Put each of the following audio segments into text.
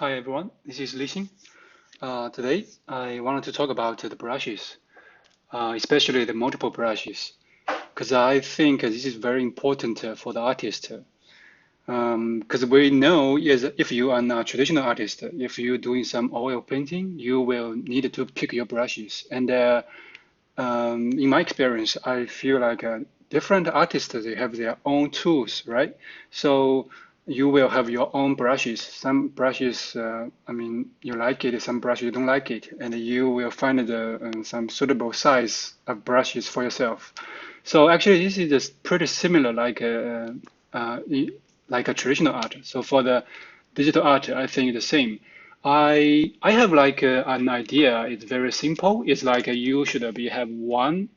Hi everyone, this is Lixing. Today I wanted to talk about the brushes, especially the multiple brushes, because I think this is very important for the artist. Because we know is if you are a traditional artist, if you're doing some oil painting, you will need to pick your brushes. And in my experience, I feel like different artists they have their own tools, right? So you will have your own brushes. Some brushes, I mean, you like it. Some brushes you don't like it, and you will find some suitable size of brushes for yourself. So actually, this is just pretty similar, like a traditional art. So for the digital art, I think the same. I have like an idea. It's very simple. It's like you should be have one,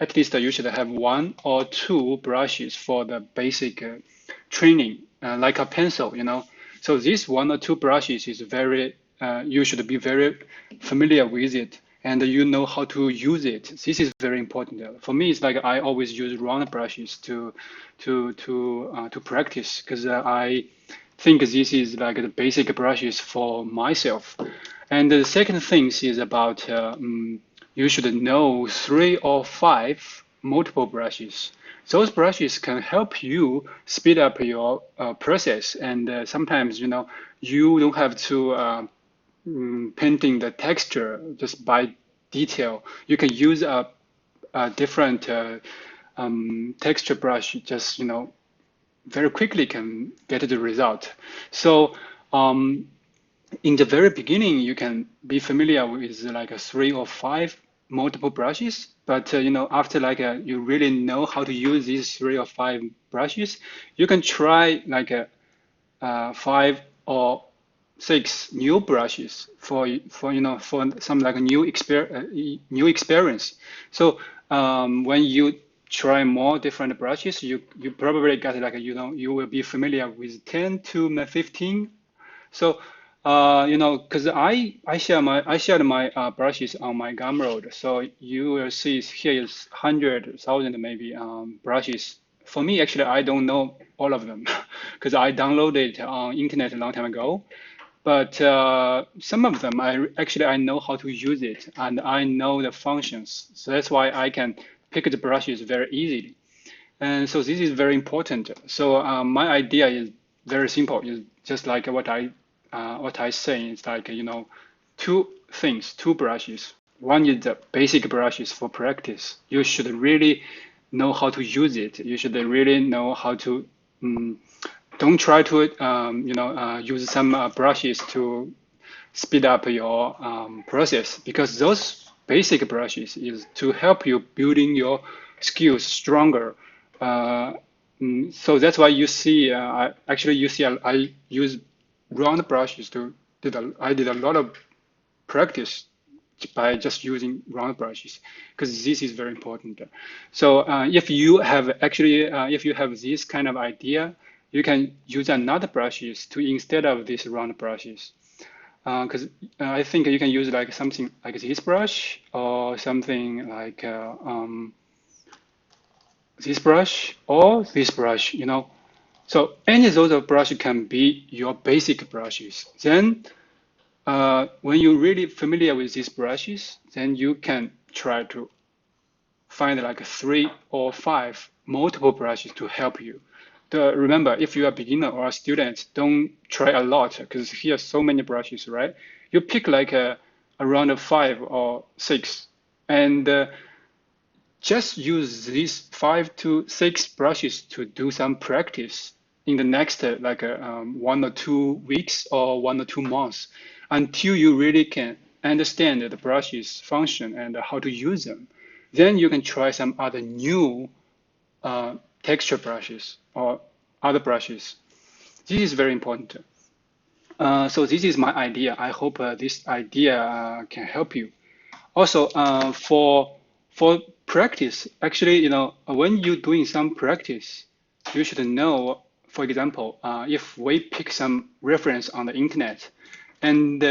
at least you should have one or two brushes for the basic training, like a pencil, you know. So this one or two brushes is very, you should be very familiar with it and you know how to use it. This is very important. For me, it's like I always use round brushes to practice because I think this is like the basic brushes for myself. And the second thing is about you should know three or five multiple brushes. Those brushes can help you speed up your process, and sometimes you don't have to painting the texture just by detail. You can use a different texture brush, just very quickly can get the result. So in the very beginning, you can be familiar with like a three or five multiple brushes, but after like you really know how to use these three or five brushes, you can try like a five or six new brushes for some like a new experience. So when you try more different brushes, you probably get like you will be familiar with 10 to 15. So, because I shared my brushes on my Gumroad, so you will see here is 100,000 maybe brushes. For me, actually, I don't know all of them because I downloaded it on internet a long time ago. But some of them, I know how to use it and I know the functions. So that's why I can pick the brushes very easily. And so this is very important. So my idea is very simple. It's just like what I say. It's like two things, two brushes. One is the basic brushes for practice. You should really know how to use it. You should really know how to. Don't try to use some brushes to speed up your process because those basic brushes is to help you building your skills stronger. Uh, so that's why you see, I use round brushes I did a lot of practice by just using round brushes because this is very important. So if you have this kind of idea, you can use another brushes to instead of these round brushes because I think you can use like something like this brush or something like this brush or this brush, So any of those brush can be your basic brushes. Then when you're really familiar with these brushes, then you can try to find like three or five multiple brushes to help you. Remember, if you're a beginner or a student, don't try a lot because here are so many brushes, right? You pick like around five or six, and just use these 5 to 6 brushes to do some practice in the next 1 or 2 weeks or 1 or 2 months until you really can understand the brushes function and how to use them. Then you can try some other new texture brushes or other brushes. This is very important. So this is my idea. I hope this idea can help you. Also, for practice, actually, when you're doing some practice, you should know, for example, if we pick some reference on the internet, and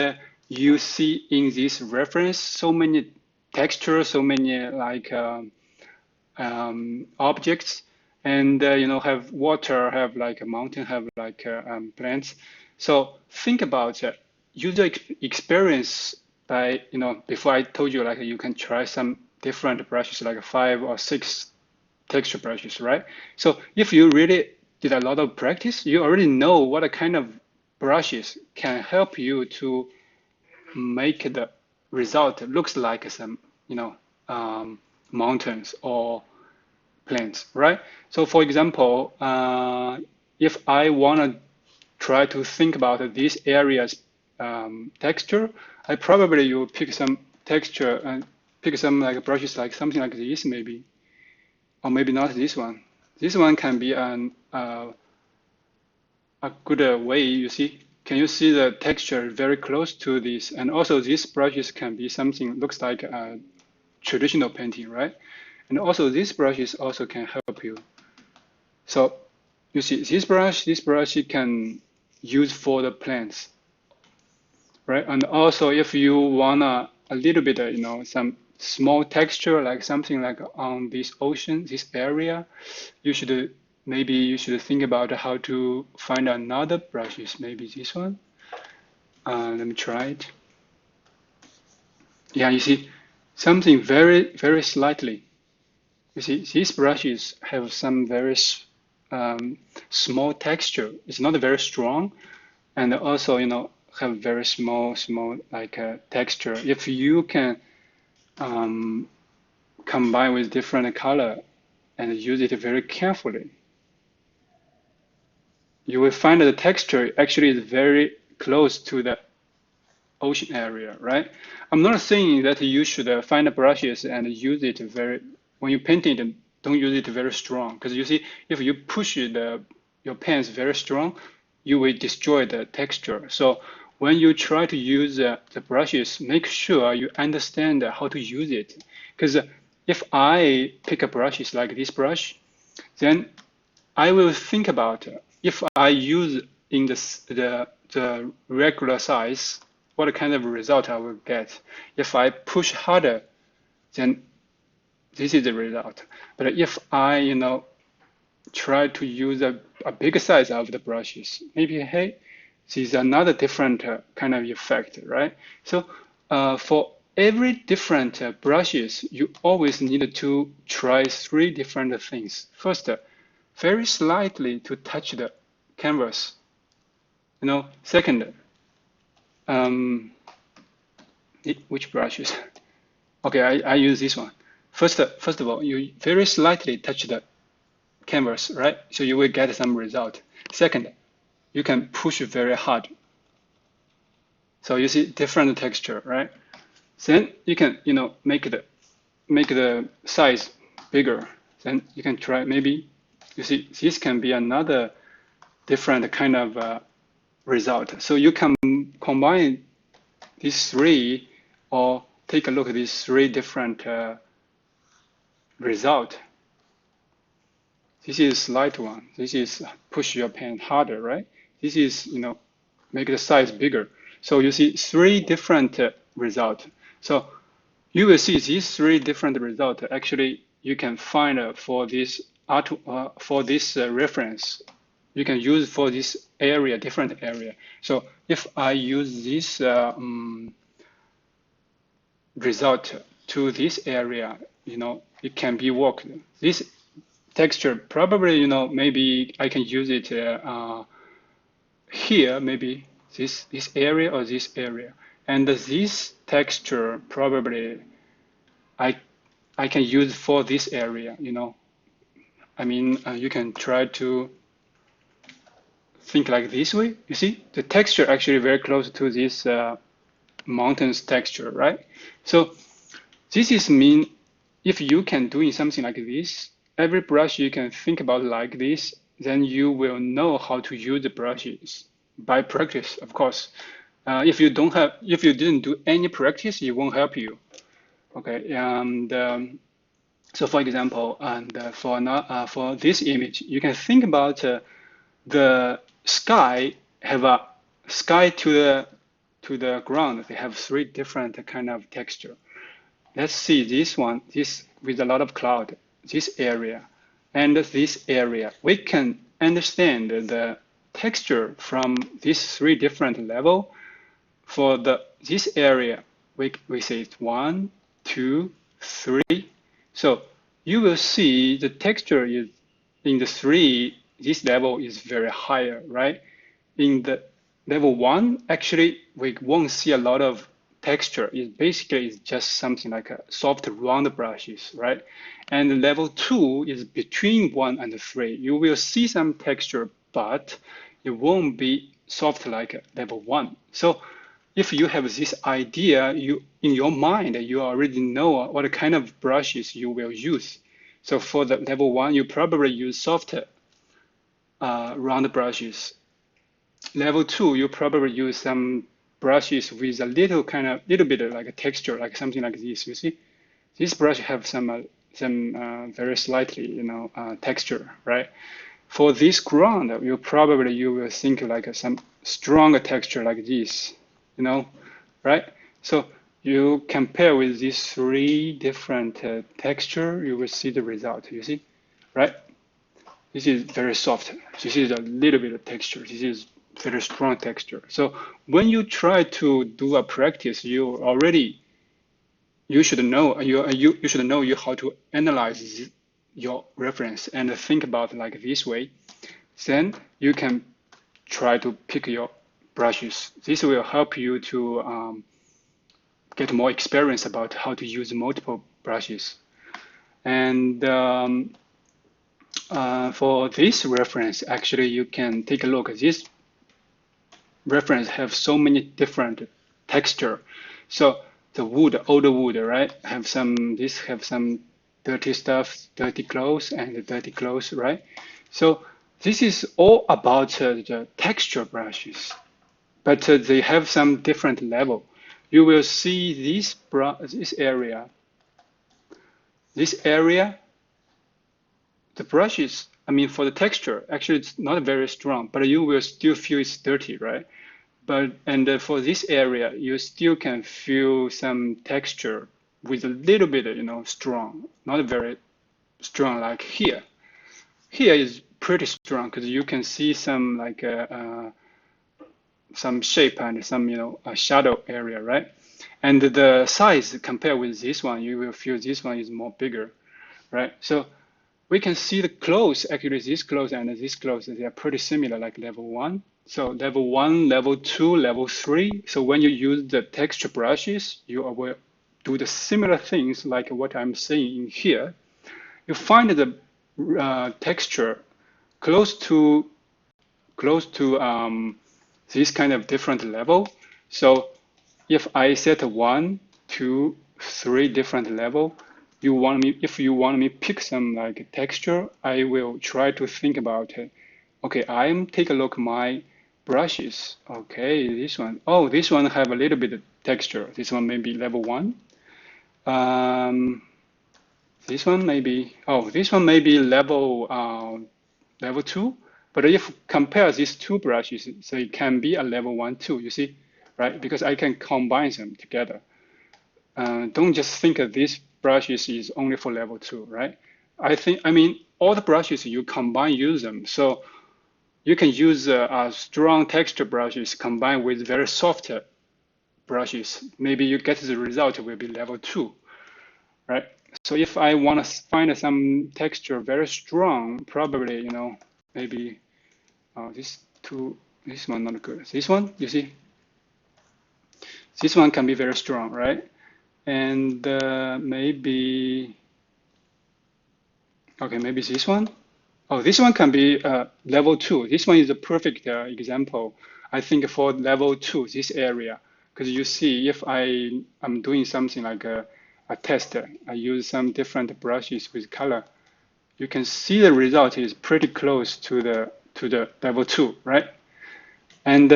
you see in this reference so many textures, so many like objects, and have water, have like a mountain, have like plants. So think about user experience by, before I told you like you can try some different brushes like 5 or 6 texture brushes, right? So if you really did a lot of practice, you already know what kind of brushes can help you to make the result looks like some, mountains or planes, right? So for example, if I want to try to think about this area's texture, I probably will pick some texture and pick some like brushes like something like this maybe, or maybe not this one. This one can be a good way, you see. Can you see the texture very close to this? And also these brushes can be something looks like a traditional painting, right? And also these brushes also can help you. So you see this brush you can use for the plants, right? And also if you wanna a little bit, some small texture, like something like on this ocean, this area, maybe you should think about how to find another brushes, maybe this one. Let me try it. Yeah, you see, something very, very slightly. You see, these brushes have some very small texture. It's not very strong, and also, have very small like texture. If you can combine with different color and use it very carefully, you will find that the texture actually is very close to the ocean area, right? I'm not saying that you should find the brushes and use it when you paint it, don't use it very strong. Because you see, if you push your pens very strong, you will destroy the texture. So when you try to use the brushes, make sure you understand how to use it. Because if I pick a brushes like this brush, then I will think about if I use in the regular size, what kind of result I will get. If I push harder, then this is the result. But if I, try to use a bigger size of the brushes, maybe, hey, this is another different kind of effect, right? So for every different brushes, you always need to try 3 different things. First, very slightly to touch the canvas. Second, um, which brushes? Okay, I use this one. First of all, you very slightly touch the canvas, right? So you will get some result. Second, you can push very hard. So you see different texture, right? Then you can, make the size bigger. Then you can try maybe, you see, this can be another different kind of result. So you can combine these 3 or take a look at these 3 different result. This is slight one. This is push your pen harder, right? This is, make the size bigger. So you see 3 different result. So you will see these 3 different results. Actually, you can find for this reference. You can use for this area, different area. So if I use this result to this area, it can be worked. This texture probably, maybe I can use it here, maybe this area or this area. And this texture probably I I can use for this area, I mean, you can try to think like this way. You see, the texture actually very close to this mountains texture, right? So this is mean if you can doing something like this, every brush you can think about like this, then you will know how to use the brushes by practice, of course. If you didn't do any practice, it won't help you. Okay, and so for example, and for this image, you can think about the sky have a sky to the ground. They have 3 different kind of texture. Let's see this one, this with a lot of cloud, this area and this area. We can understand the texture from these 3 different level for this area, we say it's 1, 2, 3. So you will see the texture is in the 3, this level is very higher, right? In the level 1, actually, we won't see a lot of texture. It basically is just something like a soft round brushes, right? And level 2 is between 1 and 3. You will see some texture, but it won't be soft like level 1. So if you have this idea, you in your mind, you already know what kind of brushes you will use. So for the level 1, you probably use soft round brushes. Level 2, you probably use some brushes with a little bit of like a texture, like something like this. You see, this brush have some very slightly, texture, right? For this ground, you will think like some stronger texture like this, right? So you compare with these 3 different texture, you will see the result. You see, right? This is very soft. This is a little bit of texture. This is very strong texture. So when you try to do a practice, you should know you should know you how to analyze your reference and think about like this way. Then you can try to pick your brushes. This will help you to get more experience about how to use multiple brushes. And for this reference, actually, you can take a look. This reference have so many different texture. So the wood, older wood, right, have some dirty stuff, dirty clothes, and dirty clothes, right? So this is all about the texture brushes, but they have some different level. You will see this area, the brushes, I mean, for the texture, actually it's not very strong, but you will still feel it's dirty, right? For this area, you still can feel some texture with a little bit, strong, not very strong like here. Here is pretty strong because you can see some shape and some, a shadow area, right? And the size compared with this one, you will feel this one is more bigger, right? So we can see the clothes, actually this clothes and this clothes, they are pretty similar, like level 1. So level 1, level 2, level 3. So when you use the texture brushes, you will do the similar things like what I'm saying in here. You find the texture close to this kind of different level. So if I set 1, 2, 3 different level, if you want me pick some like texture, I will try to think about it. Okay, take a look my brushes. Okay, this one. Oh, this one have a little bit of texture. This one may be level 1. Um, this one maybe. Oh, this one may be level 2. But if compare these 2 brushes, so it can be a level 1 too. You see, right? Because I can combine them together. Don't just think of these brushes is only for level 2, right? I mean, all the brushes you combine, use them. So you can use strong texture brushes combined with very soft brushes. Maybe you get the result will be level 2, right? So if I want to find some texture very strong, probably, maybe this one not good. This one, you see, this one can be very strong, right? And maybe, okay, maybe this one. Oh, this one can be level 2. This one is a perfect example, I think, for level 2, this area. Because you see, if am doing something like a test, I use some different brushes with color, you can see the result is pretty close to the level 2, right? And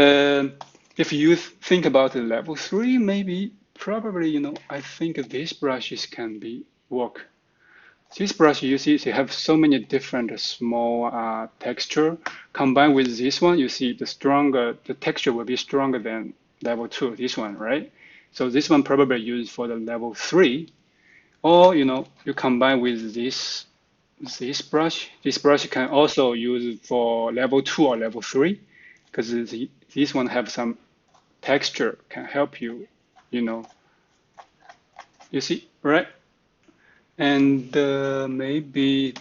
if you think about the level 3, maybe, probably, I think these brushes can be work. This brush, you see, they have so many different small texture. Combined with this one, you see the texture will be stronger than level 2, this one, right? So this one probably used for the level 3. Or, you combine with this brush. This brush can also use for level 2 or level 3 because this one have some texture can help you, you know, you see, right? And maybe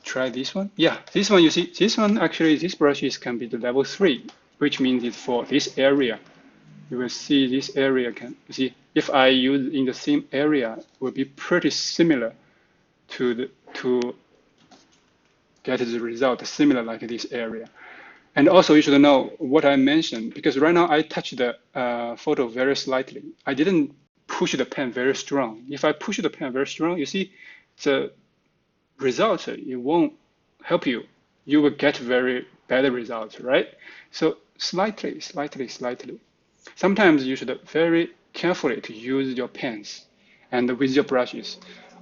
try this one. Yeah, this one, you see, this one actually, this brushes can be the level 3, which means it's for this area. You will see this area can, you see, if I use in the same area, it will be pretty similar to get the result similar like this area. And also you should know what I mentioned, because right now I touched the photo very slightly. I didn't push the pen very strong. If I push the pen very strong, you see the result, it won't help you. You will get very bad results, right? So slightly, slightly, slightly. Sometimes you should very carefully to use your pens and with your brushes.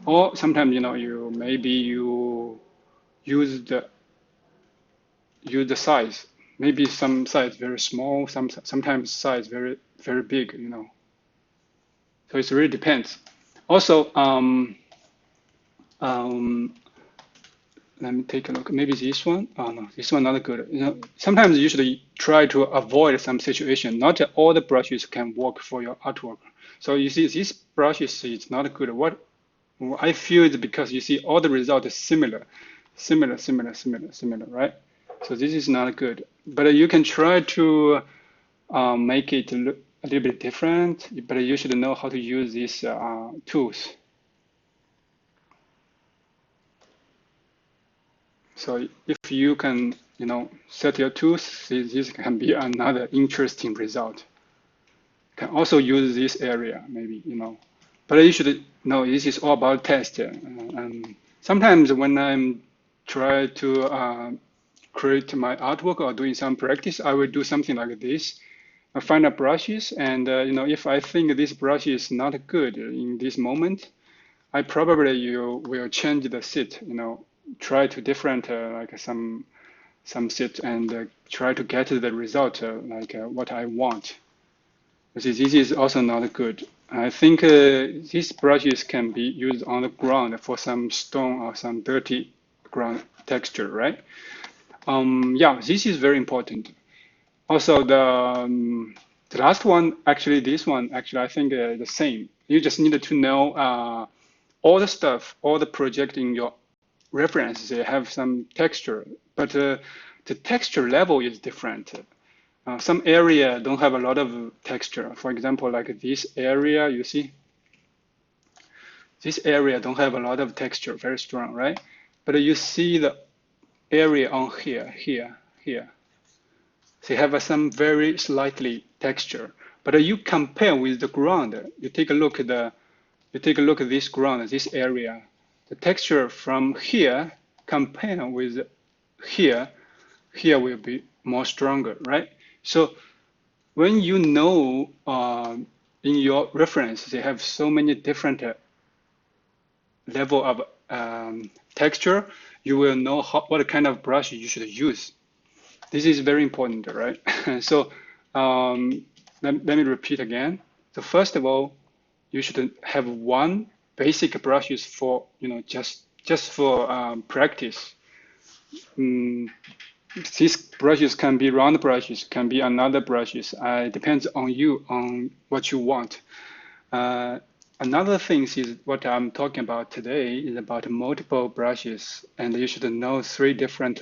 Or sometimes, you maybe you use the size. Maybe some size very small, sometimes size very very big. So it really depends. Also, um, let me take a look. Maybe this one. Oh no, this one not good. Sometimes you should try to avoid some situation. Not all the brushes can work for your artwork. So you see, this brushes is not good. What I feel is because you see all the result is similar, similar, similar, similar, similar, right? So this is not good. But you can try to make it look a little bit different. But you should know how to use these tools. So if you can, set your tools, this can be another interesting result. Can also use this area, maybe. But you should know this is all about test. Sometimes when I'm try to create my artwork or doing some practice, I will do something like this. I find a brushes, and if I think this brush is not good in this moment, I probably you will change the seat. Try to different like some seat and try to get the result like what I want. This is also not good. I think these brushes can be used on the ground for some stone or some dirty ground texture, right? Yeah, this is very important. Also, the last one, actually, this one, actually, I think the same. You just need to know all the stuff, all the project in your reference. They have some texture, but the texture level is different. Some area don't have a lot of texture. For example, like this area, you see, this area don't have a lot of texture, very strong, right? But you see the area on here. They have some very slightly texture. But you compare with the ground. You take a look at this ground, this area. The texture from here compare with here, here will be more stronger, right? So when you know in your reference, they have so many different level of texture, you will know what kind of brush you should use. This is very important, right? So let me repeat again. So first of all, you should have one basic brushes for, just for practice. These brushes can be round brushes, can be another brushes. It depends on you, on what you want. Another thing is what I'm talking about today is about multiple brushes, and you should know 3 different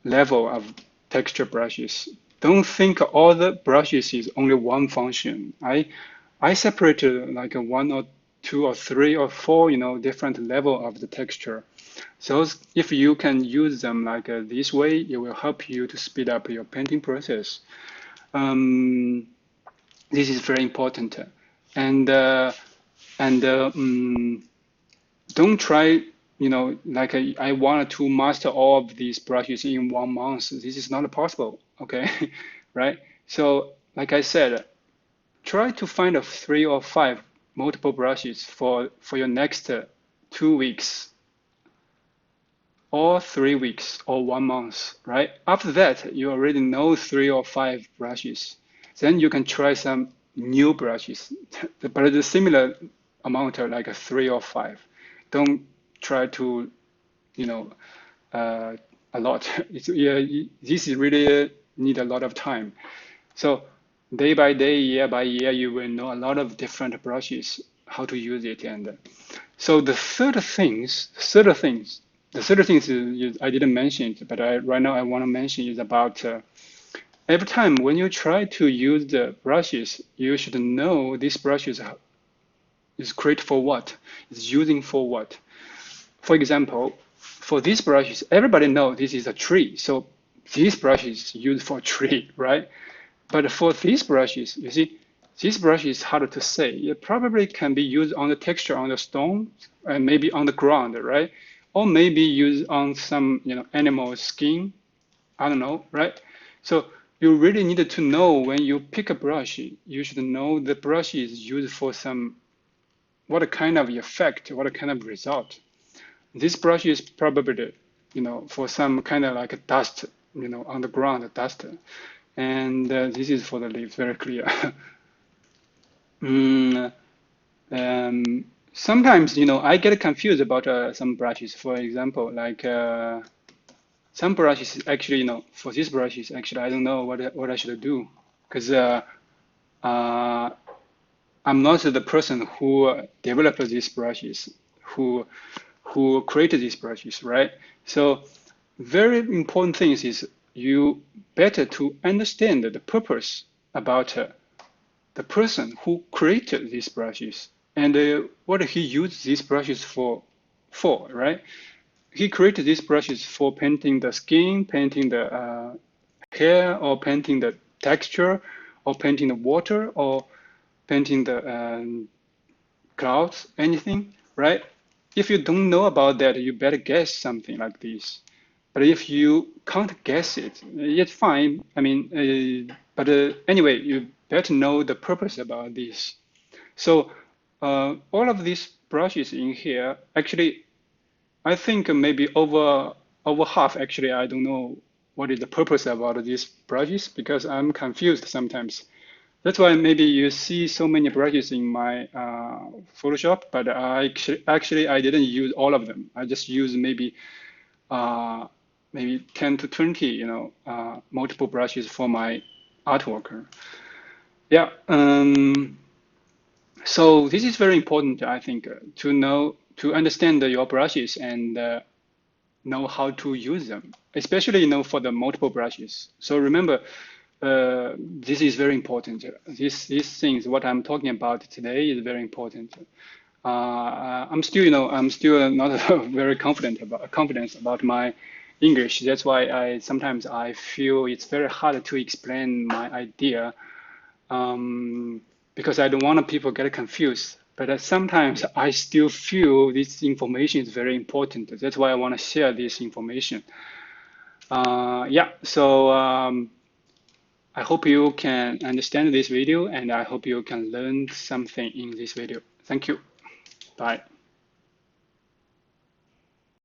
level of texture brushes. Don't think all the brushes is only one function. I separated like a 1 or 2 or 3 or 4, different level of the texture. So if you can use them like this way, it will help you to speed up your painting process. This is very important. And don't try, like I wanted to master all of these brushes in 1 month. This is not possible, okay? Right? So, like I said, try to find 3 or 5 multiple brushes for your next 2 weeks or 3 weeks or 1 month, right? After that, you already know 3 or 5 brushes. Then you can try some new brushes, but the similar amount are like 3 or 5. Don't try to, you know, a lot. It's, yeah, this is really need a lot of time. So day by day, year by year, you will know a lot of different brushes, how to use it. And so the third things I didn't mention it, but right now I want to mention is about every time when you try to use the brushes, you should know this brush is created for what, is using for what. For example, for these brushes, everybody knows this is a tree, so this brush is used for tree, right? But for these brushes, you see, this brush is harder to say. It probably can be used on the texture on the stone and maybe on the ground, right? Or maybe used on some, animal skin. I don't know, right? So you really needed to know when you pick a brush, you should know the brush is used for some, what kind of effect, what kind of result. This brush is probably, for some kind of like a dust, on the ground, dust. And this is for the leaves, very clear. Mm, Sometimes, I get confused about some brushes. For example, like some brushes actually, for these brushes, actually, I don't know what I should do because uh, I'm not the person who developed these brushes, who created these brushes, right? So very important thing is you better to understand the purpose about the person who created these brushes and what he used these brushes for, right? He created these brushes for painting the skin, painting the hair, or painting the texture, or painting the water, or painting the clouds, anything, right? If you don't know about that, you better guess something like this. But if you can't guess it, it's fine. I mean, but anyway, you better know the purpose about this. So all of these brushes in here, actually, I think maybe over half. Actually, I don't know what is the purpose about these brushes because I'm confused sometimes. That's why maybe you see so many brushes in my Photoshop, but actually I didn't use all of them. I just use maybe 10 to 20, multiple brushes for my artwork. Yeah. So this is very important, I think, to understand your brushes and know how to use them, especially for the multiple brushes. So remember, this is very important. These things, what I'm talking about today, is very important. I'm still not very confident about my English. That's why I feel it's very hard to explain my idea because I don't want people get confused. But sometimes I still feel this information is very important. That's why I want to share this information. Yeah, so I hope you can understand this video and I hope you can learn something in this video. Thank you. Bye.